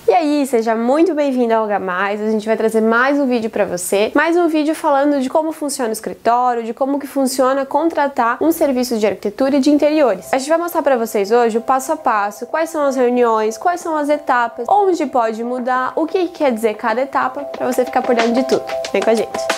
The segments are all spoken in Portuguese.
E aí, seja muito bem-vindo ao H+, a gente vai trazer mais um vídeo para você, mais um vídeo falando de como funciona o escritório, de como que funciona contratar um serviço de arquitetura e de interiores. A gente vai mostrar para vocês hoje o passo a passo, quais são as reuniões, quais são as etapas, onde pode mudar, o que quer dizer cada etapa, para você ficar por dentro de tudo. Vem com a gente!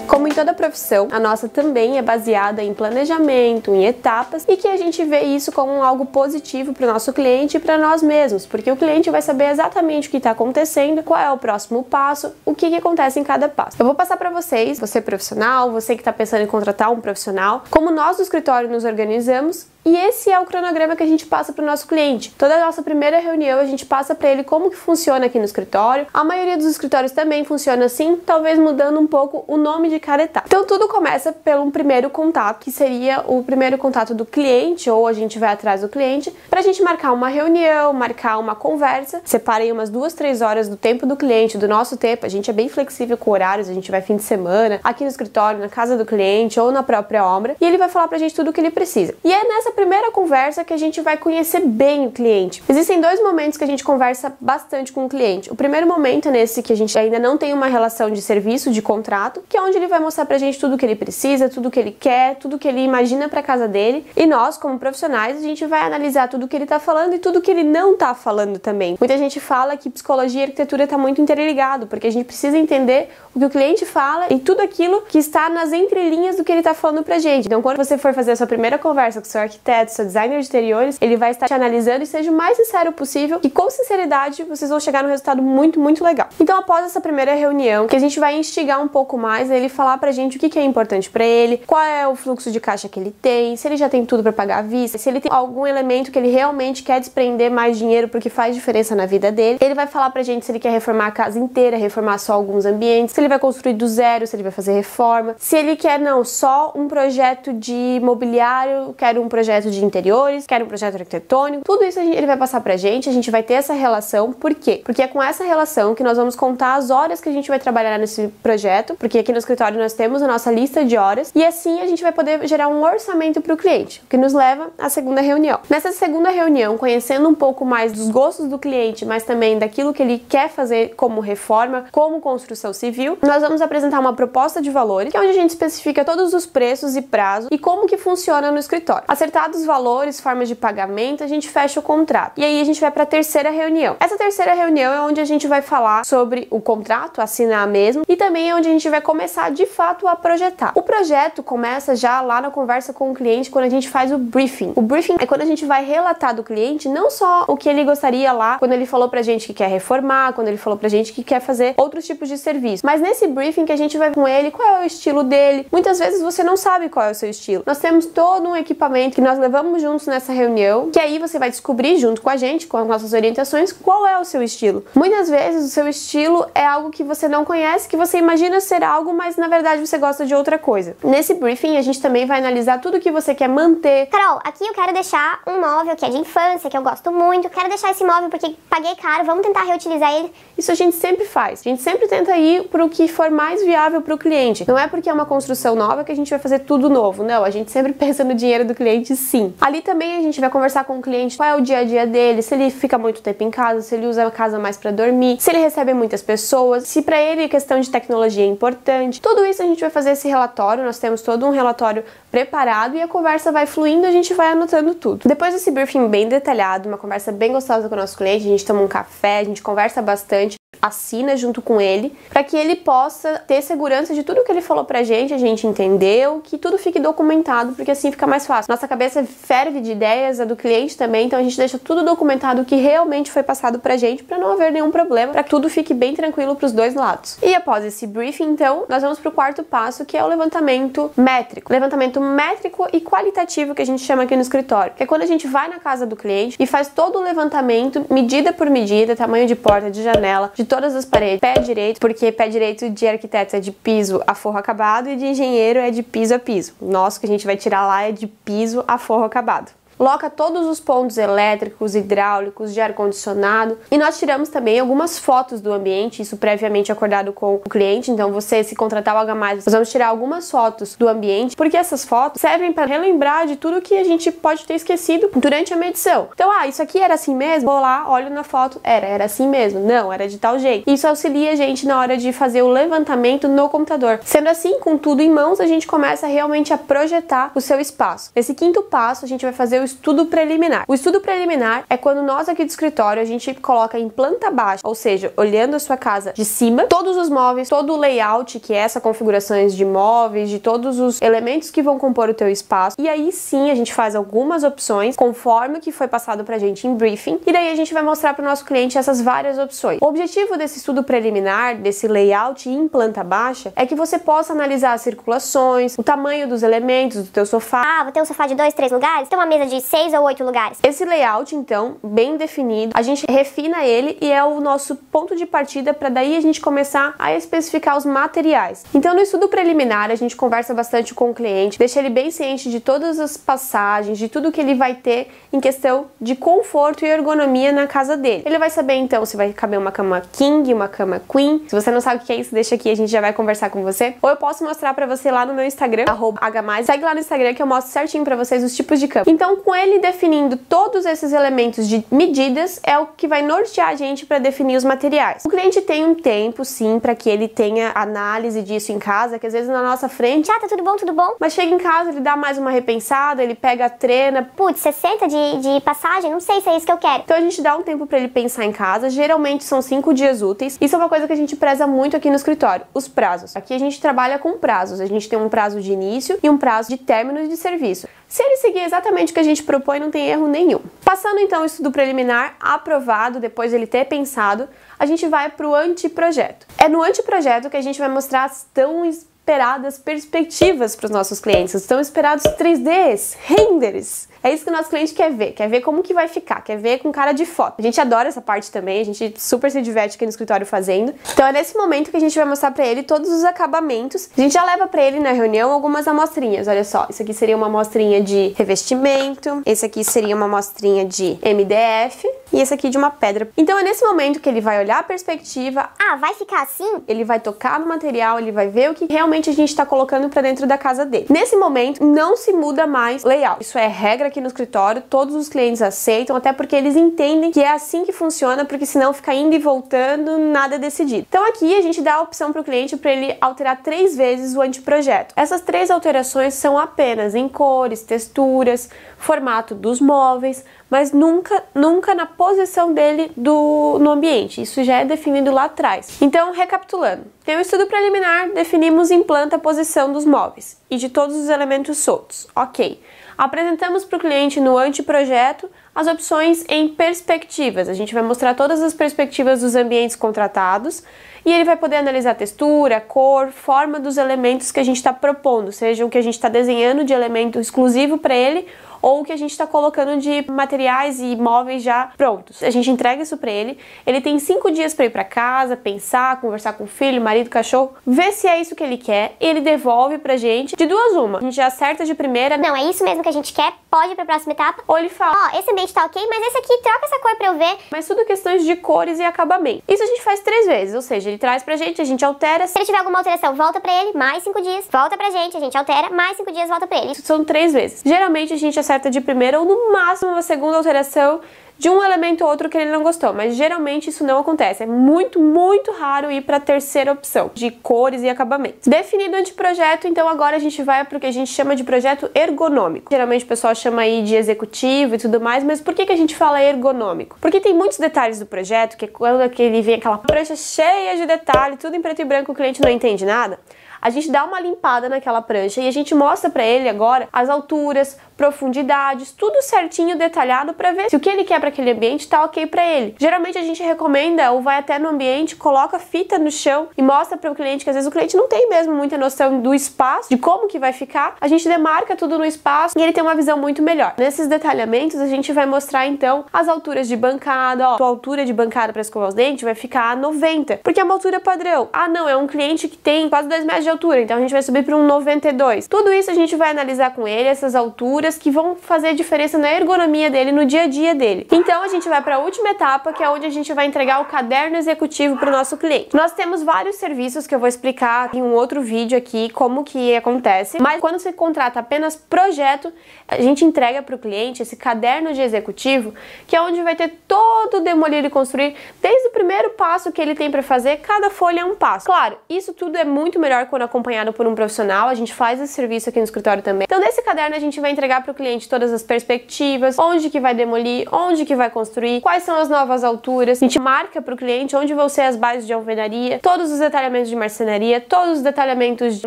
Como em toda profissão, a nossa também é baseada em planejamento, em etapas, e que a gente vê isso como algo positivo para o nosso cliente e para nós mesmos, porque o cliente vai saber exatamente o que está acontecendo, qual é o próximo passo, o que acontece em cada passo. Eu vou passar para vocês, você profissional, você que está pensando em contratar um profissional, como nós do escritório nos organizamos. E esse é o cronograma que a gente passa para o nosso cliente. Toda a nossa primeira reunião a gente passa para ele como que funciona aqui no escritório. A maioria dos escritórios também funciona assim, talvez mudando um pouco o nome de cada etapa. Então tudo começa pelo primeiro contato, que seria o primeiro contato do cliente, ou a gente vai atrás do cliente, para a gente marcar uma reunião, marcar uma conversa. Separem umas 2-3 horas do tempo do cliente, do nosso tempo. A gente é bem flexível com horários, a gente vai fim de semana, aqui no escritório, na casa do cliente ou na própria obra, e ele vai falar pra gente tudo o que ele precisa. E é nessa primeira conversa que a gente vai conhecer bem o cliente. Existem dois momentos que a gente conversa bastante com o cliente. O primeiro momento é nesse que a gente ainda não tem uma relação de serviço, de contrato, que é onde ele vai mostrar pra gente tudo o que ele precisa, tudo o que ele quer, tudo o que ele imagina pra casa dele. E nós, como profissionais, a gente vai analisar tudo o que ele tá falando e tudo o que ele não tá falando também. Muita gente fala que psicologia e arquitetura tá muito interligado, porque a gente precisa entender o que o cliente fala e tudo aquilo que está nas entrelinhas do que ele tá falando pra gente. Então, quando você for fazer a sua primeira conversa com o seu arquiteto, seu designer de interiores, ele vai estar te analisando e seja o mais sincero possível, e com sinceridade vocês vão chegar num resultado muito legal. Então, após essa primeira reunião, que a gente vai instigar um pouco mais, ele falar pra gente o que é importante pra ele, qual é o fluxo de caixa que ele tem, se ele já tem tudo pra pagar à vista, se ele tem algum elemento que ele realmente quer desprender mais dinheiro porque faz diferença na vida dele. Ele vai falar pra gente se ele quer reformar a casa inteira, reformar só alguns ambientes, se ele vai construir do zero, se ele vai fazer reforma, se ele quer só um projeto de mobiliário, quer um projeto de interiores, quer um projeto arquitetônico. Tudo isso ele vai passar pra gente, a gente vai ter essa relação. Por quê? Porque é com essa relação que nós vamos contar as horas que a gente vai trabalhar nesse projeto, porque aqui no escritório nós temos a nossa lista de horas, e assim a gente vai poder gerar um orçamento para o cliente, o que nos leva à segunda reunião. Nessa segunda reunião, conhecendo um pouco mais dos gostos do cliente, mas também daquilo que ele quer fazer como reforma, como construção civil, nós vamos apresentar uma proposta de valores, que é onde a gente especifica todos os preços e prazos e como que funciona no escritório. Acertados os valores, formas de pagamento, a gente fecha o contrato. E aí a gente vai para a terceira reunião. Essa terceira reunião é onde a gente vai falar sobre o contrato, assinar mesmo, e também é onde a gente vai começar de fato a projetar. O projeto começa já lá na conversa com o cliente, quando a gente faz o briefing. O briefing é quando a gente vai relatar do cliente não só o que ele gostaria lá, quando ele falou pra gente que quer reformar, quando ele falou pra gente que quer fazer outros tipos de serviço, mas nesse briefing que a gente vai ver com ele qual é o estilo dele. Muitas vezes você não sabe qual é o seu estilo. Nós temos todo um equipamento que nós levamos juntos nessa reunião, que aí você vai descobrir junto com a gente, com as nossas orientações, qual é o seu estilo. Muitas vezes o seu estilo é algo que você não conhece, que você imagina ser algo, mas na verdade você gosta de outra coisa. Nesse briefing a gente também vai analisar tudo que você quer manter. Carol, aqui eu quero deixar um móvel que é de infância, que eu gosto muito, quero deixar esse móvel porque paguei caro, vamos tentar reutilizar ele. Isso a gente sempre faz. A gente sempre tenta ir para o que for mais viável para o cliente. Não é porque é uma construção nova que a gente vai fazer tudo novo, não. A gente sempre pensa no dinheiro do cliente, sim. Ali também a gente vai conversar com o cliente qual é o dia a dia dele, se ele fica muito tempo em casa, se ele usa a casa mais para dormir, se ele recebe muitas pessoas, se para ele a questão de tecnologia é importante. Tudo isso a gente vai fazer esse relatório, nós temos todo um relatório preparado e a conversa vai fluindo, a gente vai anotando tudo. Depois desse briefing bem detalhado, uma conversa bem gostosa com o nosso cliente, a gente toma um café, a gente conversa bastante, assina junto com ele, para que ele possa ter segurança de tudo que ele falou pra gente, a gente entendeu, que tudo fique documentado, porque assim fica mais fácil. Nossa cabeça ferve de ideias, a do cliente também, então a gente deixa tudo documentado, o que realmente foi passado pra gente, para não haver nenhum problema, para que tudo fique bem tranquilo pros dois lados. E após esse briefing, então, nós vamos pro quarto passo, que é o levantamento métrico. Levantamento métrico e qualitativo, que a gente chama aqui no escritório, que é quando a gente vai na casa do cliente e faz todo o levantamento, medida por medida, tamanho de porta, de janela, de todas as paredes, pé direito, porque pé direito de arquiteto é de piso a forro acabado e de engenheiro é de piso a piso. O nosso que a gente vai tirar lá é de piso a forro acabado. loca todos os pontos elétricos, hidráulicos, de ar-condicionado, e nós tiramos também algumas fotos do ambiente, isso previamente acordado com o cliente. Então você, se contratar o H+, nós vamos tirar algumas fotos do ambiente, porque essas fotos servem para relembrar de tudo que a gente pode ter esquecido durante a medição. Então, isso aqui era assim mesmo? Vou lá, olho na foto, era assim mesmo? Não, era de tal jeito. Isso auxilia a gente na hora de fazer o levantamento no computador. Sendo assim, com tudo em mãos, a gente começa realmente a projetar o seu espaço. Esse quinto passo, a gente vai fazer o estudo preliminar. O estudo preliminar é quando nós aqui do escritório, a gente coloca em planta baixa, ou seja, olhando a sua casa de cima, todos os móveis, todo o layout, que é essa configurações de móveis, de todos os elementos que vão compor o teu espaço. E aí sim, a gente faz algumas opções, conforme o que foi passado pra gente em briefing, e daí a gente vai mostrar para o nosso cliente essas várias opções. O objetivo desse estudo preliminar, desse layout em planta baixa, é que você possa analisar as circulações, o tamanho dos elementos do teu sofá. Vou ter um sofá de 2, 3 lugares? Tem uma mesa de 6 ou 8 lugares? Esse layout, então, bem definido, a gente refina ele e é o nosso ponto de partida para daí a gente começar a especificar os materiais. Então, no estudo preliminar, a gente conversa bastante com o cliente, deixa ele bem ciente de todas as passagens, de tudo que ele vai ter em questão de conforto e ergonomia na casa dele. Ele vai saber, então, se vai caber uma cama king, uma cama queen. Se você não sabe o que é isso, deixa aqui, a gente já vai conversar com você. Ou eu posso mostrar pra você lá no meu Instagram, @h+. Segue lá no Instagram que eu mostro certinho pra vocês os tipos de cama. Então, com ele definindo todos esses elementos de medidas, é o que vai nortear a gente pra definir os materiais. O cliente tem um tempo, sim, pra que ele tenha análise disso em casa, que às vezes na nossa frente, tá tudo bom, tudo bom. Mas chega em casa, ele dá mais uma repensada, ele pega a trena. Putz, 60 de passagem? Não sei se é isso que eu quero. Então a gente dá um tempo pra ele pensar em casa, geralmente são 5 dias úteis. Isso é uma coisa que a gente preza muito aqui no escritório, os prazos. Aqui a gente trabalha com prazos, a gente tem um prazo de início e um prazo de término de serviço. Se ele seguir exatamente o que a gente propõe, não tem erro nenhum. Passando então o estudo preliminar aprovado, depois de ele ter pensado, a gente vai pro anteprojeto. É no anteprojeto que a gente vai mostrar as tão esperadas perspectivas para os nossos clientes, os tão esperados 3Ds, renders. É isso que o nosso cliente quer ver como que vai ficar, quer ver com cara de foto. A gente adora essa parte também, a gente super se diverte aqui no escritório fazendo. Então é nesse momento que a gente vai mostrar pra ele todos os acabamentos. A gente já leva pra ele na reunião algumas amostrinhas, olha só. Isso aqui seria uma amostrinha de revestimento, esse aqui seria uma amostrinha de MDF e esse aqui de uma pedra. Então é nesse momento que ele vai olhar a perspectiva. Vai ficar assim? Ele vai tocar no material, ele vai ver o que realmente a gente tá colocando pra dentro da casa dele. Nesse momento, não se muda mais layout. Isso é regra aqui no escritório, todos os clientes aceitam, até porque eles entendem que é assim que funciona, porque senão fica indo e voltando, nada decidido. Então aqui a gente dá a opção para o cliente para ele alterar 3 vezes o anteprojeto. Essas 3 alterações são apenas em cores, texturas, formato dos móveis, mas nunca na posição dele no ambiente. Isso já é definido lá atrás. Então, recapitulando, tem o estudo preliminar, definimos em planta a posição dos móveis e de todos os elementos soltos. Ok. Apresentamos para o cliente no anteprojeto as opções em perspectivas. A gente vai mostrar todas as perspectivas dos ambientes contratados e ele vai poder analisar a textura, cor, forma dos elementos que a gente está propondo, seja o que a gente está desenhando de elemento exclusivo para ele ou o que a gente está colocando de materiais e móveis já prontos. A gente entrega isso para ele, ele tem 5 dias para ir para casa, pensar, conversar com o filho, marido, cachorro, ver se é isso que ele quer, ele devolve pra gente de 2 uma. A gente já acerta de primeira. Não, é isso mesmo que a gente quer, pode ir pra próxima etapa. Ou ele fala, esse ambiente tá ok, mas esse aqui, troca essa cor pra eu ver. Mas tudo questões de cores e acabamento. Isso a gente faz 3 vezes, ou seja, ele traz pra gente, a gente altera. Se ele tiver alguma alteração, volta pra ele, mais 5 dias, volta pra gente, a gente altera, mais 5 dias, volta pra ele. Isso são 3 vezes. Geralmente a gente acerta de primeira ou no máximo uma segunda alteração de um elemento ou outro que ele não gostou, mas geralmente isso não acontece. É muito, muito raro ir para a terceira opção, de cores e acabamentos. Definido o anteprojeto, então agora a gente vai para o que a gente chama de projeto ergonômico. Geralmente o pessoal chama aí de executivo e tudo mais, mas por que a gente fala ergonômico? Porque tem muitos detalhes do projeto, que é quando ele vem aquela prancha cheia de detalhes, tudo em preto e branco, o cliente não entende nada. A gente dá uma limpada naquela prancha e a gente mostra pra ele agora as alturas, profundidades, tudo certinho, detalhado pra ver se o que ele quer pra aquele ambiente tá ok pra ele. Geralmente a gente recomenda ou vai até no ambiente, coloca fita no chão e mostra para o cliente, que às vezes o cliente não tem mesmo muita noção do espaço, de como que vai ficar. A gente demarca tudo no espaço e ele tem uma visão muito melhor. Nesses detalhamentos a gente vai mostrar então as alturas de bancada. Ó, a altura de bancada para escovar os dentes vai ficar a 90, porque é uma altura padrão. Ah não, é um cliente que tem quase 2 metros de altura, então a gente vai subir para um 92. Tudo isso a gente vai analisar com ele, essas alturas que vão fazer diferença na ergonomia dele, no dia a dia dele. Então a gente vai para a última etapa, que é onde a gente vai entregar o caderno executivo para o nosso cliente. Nós temos vários serviços que eu vou explicar em um outro vídeo aqui como que acontece, mas quando você contrata apenas projeto, a gente entrega para o cliente esse caderno de executivo, que é onde vai ter todo o demolir e construir, desde o primeiro passo que ele tem para fazer, cada folha é um passo. Claro, isso tudo é muito melhor quando acompanhado por um profissional, a gente faz esse serviço aqui no escritório também. Então nesse caderno a gente vai entregar para o cliente todas as perspectivas, onde que vai demolir, onde que vai construir, quais são as novas alturas, a gente marca para o cliente onde vão ser as bases de alvenaria, todos os detalhamentos de marcenaria, todos os detalhamentos de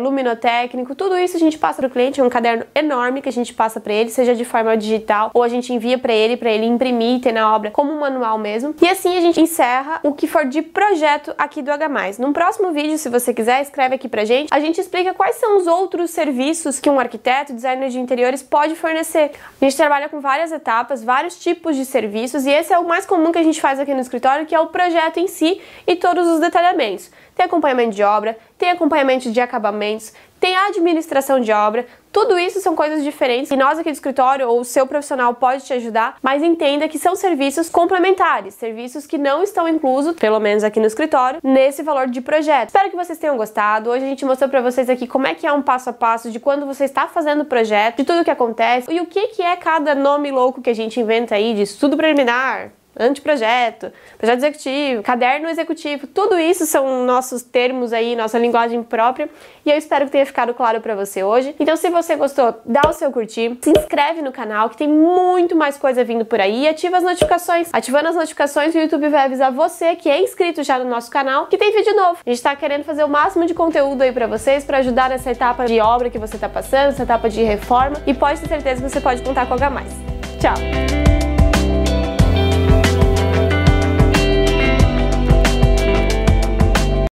luminotécnico, tudo isso a gente passa para o cliente, é um caderno enorme que a gente passa para ele, seja de forma digital ou a gente envia para ele imprimir e ter na obra como um manual mesmo. E assim a gente encerra o que for de projeto aqui do H+. Num próximo vídeo, se você quiser, escreve aqui pra gente, a gente explica quais são os outros serviços que um arquiteto, designer de interiores pode fornecer. A gente trabalha com várias etapas, vários tipos de serviços e esse é o mais comum que a gente faz aqui no escritório, que é o projeto em si e todos os detalhamentos. Tem acompanhamento de obra, tem acompanhamento de acabamentos, tem a administração de obra, tudo isso são coisas diferentes e nós aqui do escritório ou o seu profissional pode te ajudar, mas entenda que são serviços complementares, serviços que não estão inclusos, pelo menos aqui no escritório, nesse valor de projeto. Espero que vocês tenham gostado. Hoje a gente mostrou pra vocês aqui como é que é um passo a passo de quando você está fazendo o projeto, de tudo que acontece e o que é cada nome louco que a gente inventa aí de estudo preliminar, anteprojeto, projeto executivo, caderno executivo, tudo isso são nossos termos aí, nossa linguagem própria e eu espero que tenha ficado claro pra você hoje. Então se você gostou, dá o seu curtir, se inscreve no canal que tem muito mais coisa vindo por aí e ativa as notificações. Ativando as notificações o YouTube vai avisar você que é inscrito já no nosso canal que tem vídeo novo. A gente tá querendo fazer o máximo de conteúdo aí pra vocês, pra ajudar nessa etapa de obra que você tá passando, essa etapa de reforma e pode ter certeza que você pode contar com o H+. Tchau!